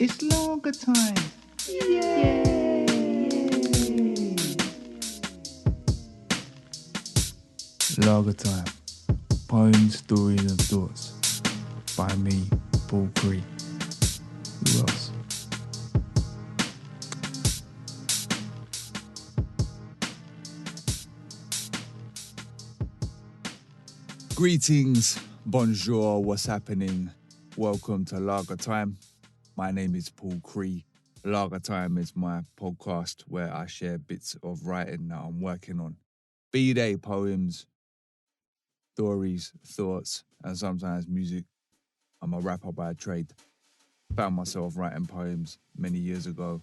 It's longer time. Yay! Lager time. Poems, stories, and thoughts. By me, Paul Cree. Who else? Greetings, bonjour, what's happening? Welcome to Lager Time. My name is Paul Cree. Lager Time is my podcast where I share bits of writing that I'm working on. Be they poems, stories, thoughts, and sometimes music. I'm a rapper by trade. Found myself writing poems many years ago.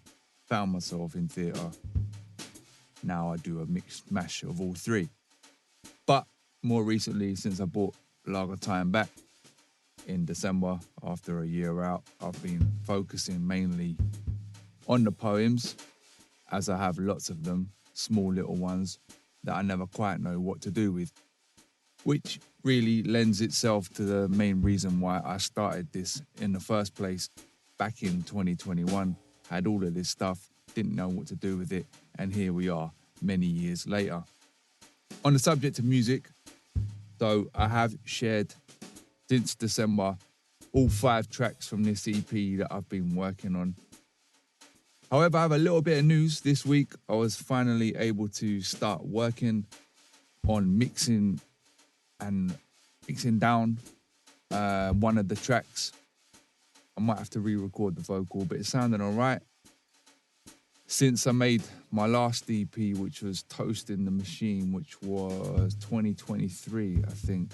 Found myself in theatre. Now I do a mixed mash of all three. But more recently, since I brought Lager Time back in December after a year out, I've been focusing mainly on the poems, as I have lots of them, small little ones that I never quite know what to do with, which really lends itself to the main reason why I started this in the first place back in 2021. Had all of this stuff, didn't know what to do with it, and here we are many years later. On the subject of music, so I have shared since December all 5 tracks from this EP that I've been working on. However, I have a little bit of news. This week I was finally able to start working on mixing down one of the tracks. I might have to re-record the vocal, but it sounded all right. Since I made my last EP, which was Toast in the Machine, which was 2023, I think,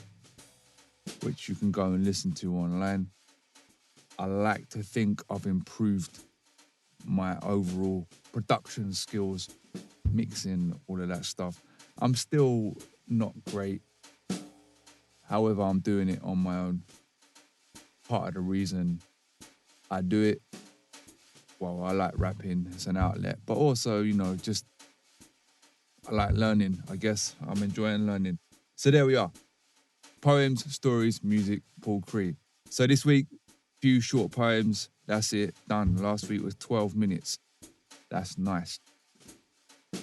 which you can go and listen to online, I like to think I've improved my overall production skills, mixing, all of that stuff. I'm still not great. However, I'm doing it on my own. Part of the reason I do it, well, I like rapping, it's an outlet, but also, just I like learning, I guess. I'm enjoying learning. So there we are. Poems, stories, music, Paul Cree. So this week, few short poems, that's it, done. Last week was 12 minutes. That's nice.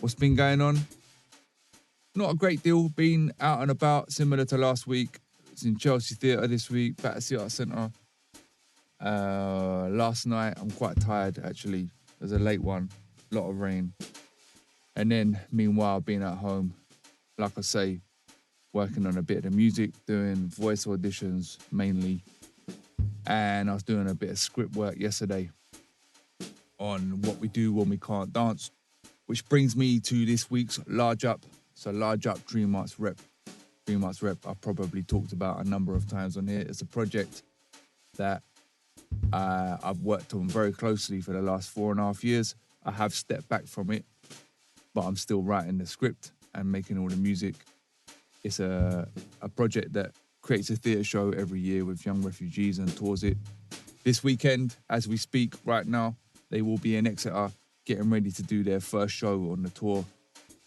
What's been going on? Not a great deal. Been out and about, similar to last week. It's in Chelsea Theatre this week, Battersea Arts Centre. Last night, I'm quite tired, actually. It was a late one, a lot of rain. And then, meanwhile, being at home, like I say, working on a bit of the music, doing voice auditions mainly. And I was doing a bit of script work yesterday on what we do when we can't dance, which brings me to this week's Large Up. So Large Up Dream Arts Rep. Dream Arts Rep, I've probably talked about a number of times on here. It's a project that I've worked on very closely for the last 4.5 years. I have stepped back from it, but I'm still writing the script and making all the music. It's a project that creates a theatre show every year with young refugees and tours it. This weekend, as we speak right now, they will be in Exeter getting ready to do their first show on the tour.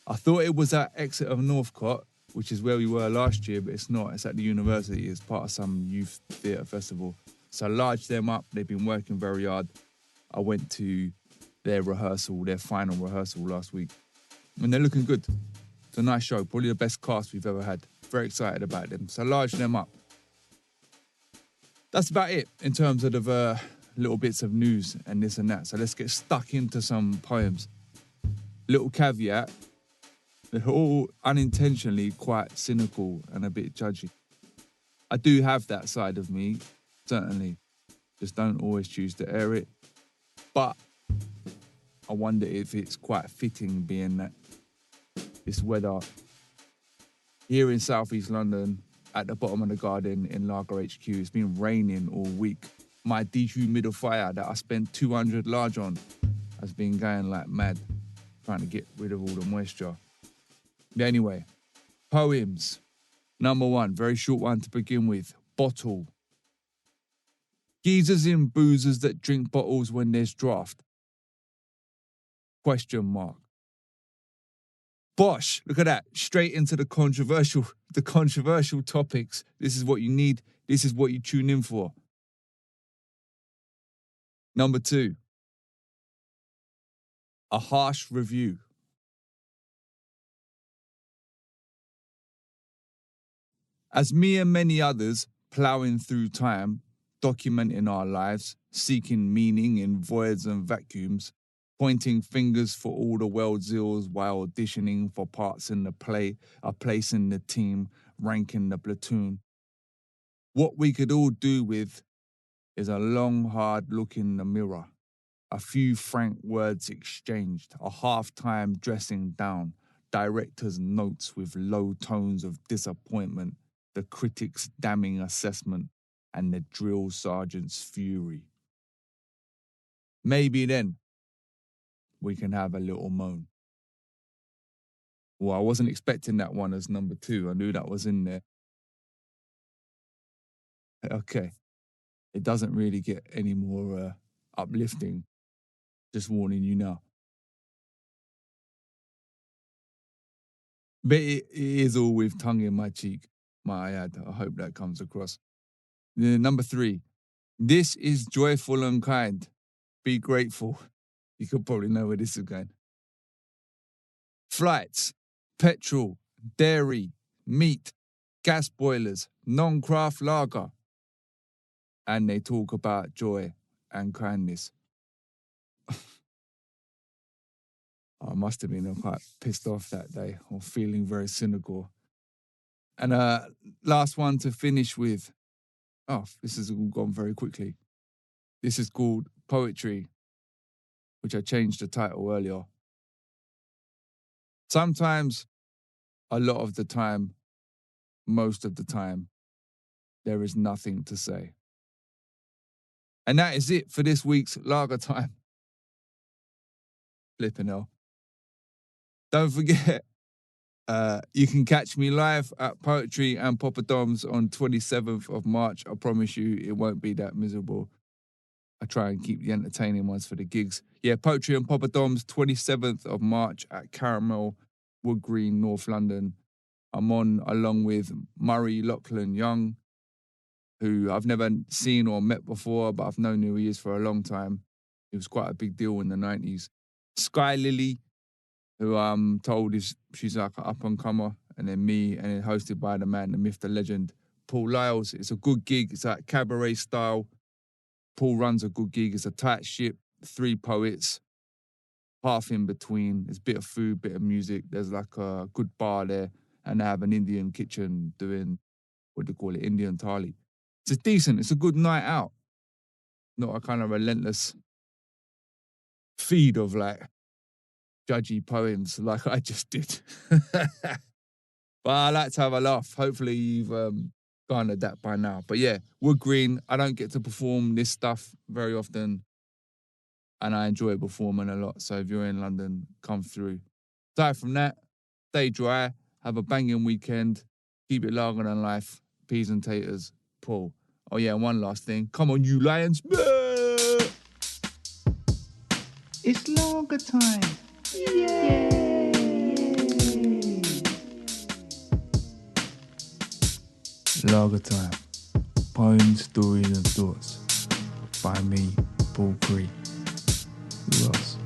I thought it was at Exeter Northcote, which is where we were last year, but it's not. It's at the university. It's part of some youth theatre festival. So I larged them up. They've been working very hard. I went to their final rehearsal last week, and they're looking good. It's a nice show, probably the best cast we've ever had. Very excited about them. So large them up. That's about it in terms of the little bits of news and this and that. So let's get stuck into some poems. Little caveat, they're all unintentionally quite cynical and a bit judgy. I do have that side of me, certainly. Just don't always choose to air it. But I wonder if it's quite fitting being that this weather here in southeast London, at the bottom of the garden in Lager HQ, it's been raining all week. My dehumidifier that I spent 200 large on has been going like mad, trying to get rid of all the moisture. But anyway, poems. Number 1, very short one to begin with. Bottle. Geezers in boozers that drink bottles when there's draft. Question mark. Bosh, look at that. Straight into the controversial topics. This is what you need. This is what you tune in for. Number 2, a harsh review. As me and many others ploughing through time, documenting our lives, seeking meaning in voids and vacuums, pointing fingers for all the world's ills while auditioning for parts in the play, a place in the team, ranking the platoon. What we could all do with is a long, hard look in the mirror, a few frank words exchanged, a half-time dressing down, director's notes with low tones of disappointment, the critic's damning assessment, and the drill sergeant's fury. Maybe then we can have a little moan. Well, I wasn't expecting that one as number 2. I knew that was in there. Okay. It doesn't really get any more uplifting. Just warning you now. But it is all with tongue in my cheek, might I add. I hope that comes across. Number 3, this is joyful and kind. Be grateful. You could probably know where this is going. Flights, petrol, dairy, meat, gas boilers, non-craft lager. And they talk about joy and kindness. I must have been quite pissed off that day, or feeling very cynical. And last one to finish with. Oh, this has all gone very quickly. This is called Poetry, which I changed the title earlier. Sometimes, a lot of the time, most of the time, there is nothing to say. And that is it for this week's Lager Time. Flipping hell. Don't forget, you can catch me live at Poetry and Poppadums on 27th of March. I promise you it won't be that miserable. I try and keep the entertaining ones for the gigs. Yeah, Poetry and Poppadums, 27th of March at Karmel, Wood Green, North London. I'm on along with Murray Lachlan Young, who I've never seen or met before, but I've known who he is for a long time. He was quite a big deal in the 90s. Skye Lilly, who I'm told she's like an up-and-comer, and then me, and then hosted by the man, the myth, the legend, Paul Lyalls. It's a good gig. It's like cabaret style. Paul runs a good gig. It's a tight ship, 3 poets, half in between. There's a bit of food, bit of music. There's like a good bar there, and they have an Indian kitchen doing, what do you call it, Indian thali. It's decent. It's a good night out. Not a kind of relentless feed of like judgy poems like I just did. But I like to have a laugh. Hopefully you've garnered that by now. But yeah, Wood Green, I don't get to perform this stuff very often, and I enjoy performing a lot. So if you're in London, come through. Aside from that, stay dry, have a banging weekend, keep it larger than life, peas and taters, Paul. Oh yeah, and one last thing. Come on, you lions. It's Lager Time. Yay! Lager Time. Poems, stories and thoughts. By me, Paul Cree. Who else?